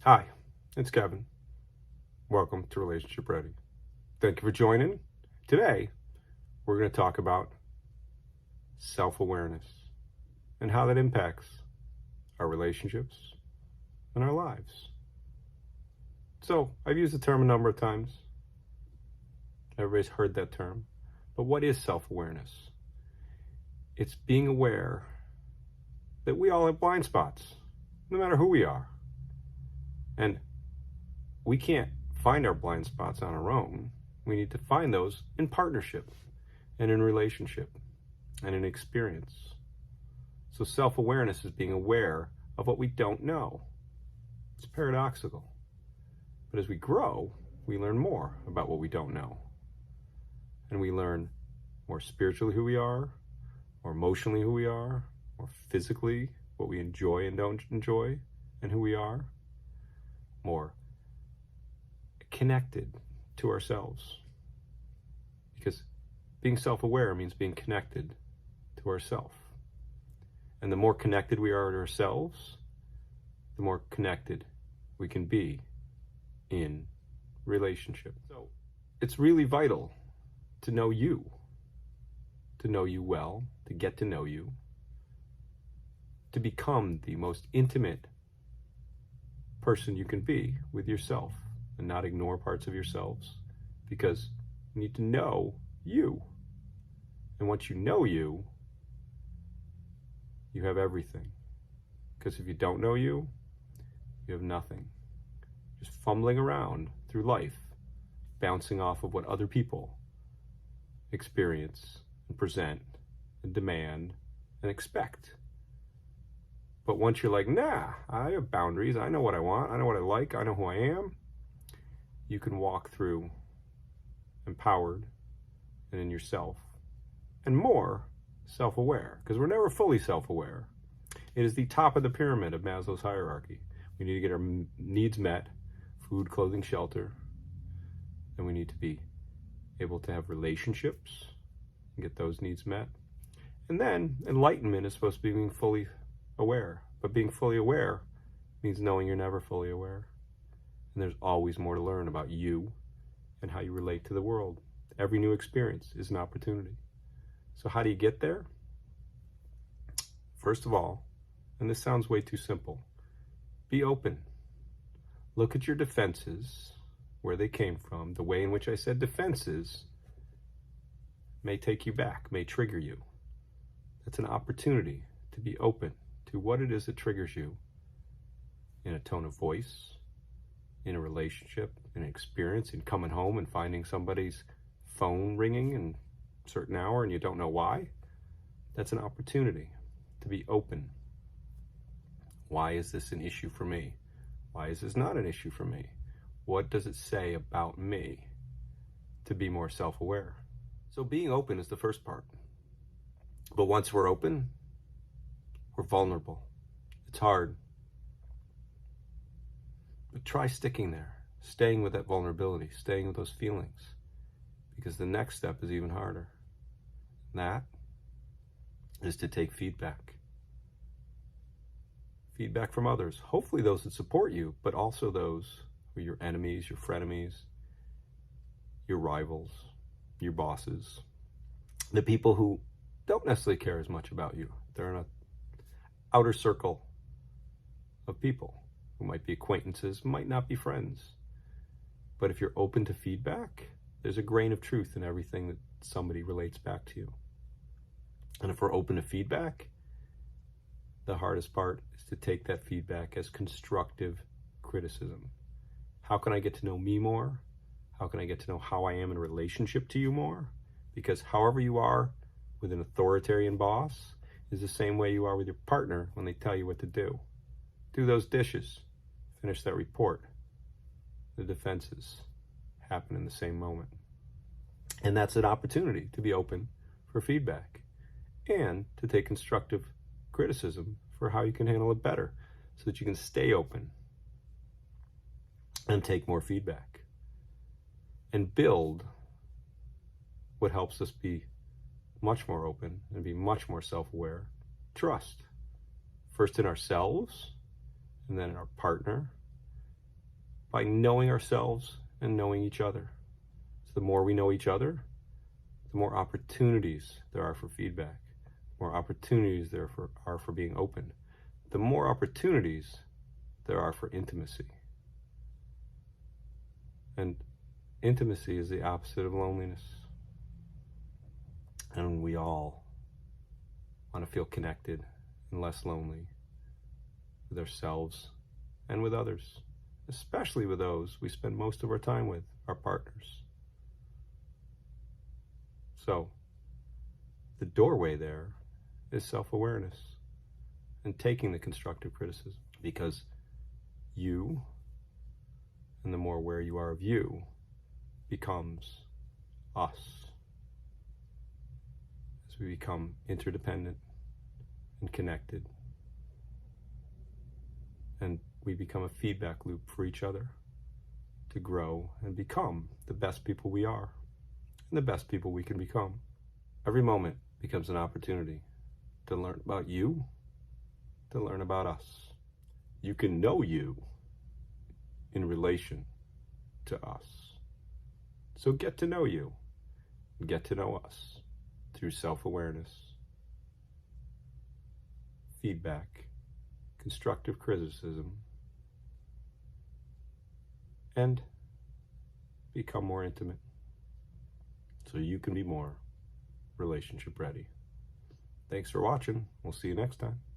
Hi, it's Kevin. Welcome to Relationship Ready. Thank you for joining. Today, we're going to talk about self-awareness and how that impacts our relationships and our lives. So, I've used the term a number of times. Everybody's heard that term. But what is self-awareness? It's being aware that we all have blind spots, no matter who we are. And we can't find our blind spots on our own. We need to find those in partnership and in relationship and in experience. So self-awareness is being aware of what we don't know. It's paradoxical. But as we grow, we learn more about what we don't know. And we learn more spiritually who we are, more emotionally who we are, more physically what we enjoy and don't enjoy, and who we are, more connected to ourselves. Because being self-aware means being connected to ourselves. And the more connected we are to ourselves, the more connected we can be in relationship. So it's really vital to know you well, to get to know you, to become the most intimate person you can be with yourself and not ignore parts of yourselves, because you need to know you. And once you know you, you have everything. Because if you don't know you, you have nothing. Just fumbling around through life, bouncing off of what other people experience and present and demand and expect. But once you're like, nah, I have boundaries, I know what I want, I know what I like, I know who I am, you can walk through empowered and in yourself and more self-aware, because we're never fully self-aware. It is the top of the pyramid of Maslow's hierarchy. We need to get our needs met, food, clothing, shelter, and we need to be able to have relationships and get those needs met. And then enlightenment is supposed to be being fully aware, but being fully aware means knowing you're never fully aware. And there's always more to learn about you and how you relate to the world. Every new experience is an opportunity. So how do you get there? First of all, and this sounds way too simple, be open. Look at your defenses, where they came from. The way in which I said defenses may take you back, may trigger you. That's an opportunity to be open to what it is that triggers you in a tone of voice, in a relationship, in an experience, in coming home and finding somebody's phone ringing in a certain hour and you don't know why. That's an opportunity to be open. Why is this an issue for me? Why is this not an issue for me? What does it say about me? To be more self-aware. So being open is the first part. But once we're open, we're vulnerable. It's hard. But try sticking there, staying with that vulnerability, staying with those feelings, because the next step is even harder. And that is to take feedback. Feedback from others, hopefully those that support you, but also those who are your enemies, your frenemies, your rivals, your bosses, the people who don't necessarily care as much about you. They're in an outer circle of people who might be acquaintances, might not be friends. But if you're open to feedback, there's a grain of truth in everything that somebody relates back to you. And if we're open to feedback, the hardest part is to take that feedback as constructive criticism. How can I get to know me more? How can I get to know how I am in relationship to you more? Because however you are with an authoritarian boss is the same way you are with your partner when they tell you what to do. Do those dishes. Finish that report. The defenses happen in the same moment. And that's an opportunity to be open for feedback and to take constructive criticism for how you can handle it better so that you can stay open and take more feedback and build what helps us be much more open and be much more self-aware. Trust, first in ourselves and then in our partner by knowing ourselves and knowing each other. So the more we know each other, the more opportunities there are for feedback, the more opportunities there are for being open, the more opportunities there are for intimacy. And intimacy is the opposite of loneliness. And we all want to feel connected and less lonely with ourselves and with others, especially with those we spend most of our time with, our partners. So, the doorway there is self-awareness and taking the constructive criticism, because you, and the more aware you are of you, becomes us. As we become interdependent and connected, and we become a feedback loop for each other to grow and become the best people we are and the best people we can become. Every moment becomes an opportunity to learn about you, to learn about us. You can know you in relation to us. So get to know you, and get to know us through self-awareness, feedback, constructive criticism, and become more intimate so you can be more relationship ready. Thanks for watching. We'll see you next time.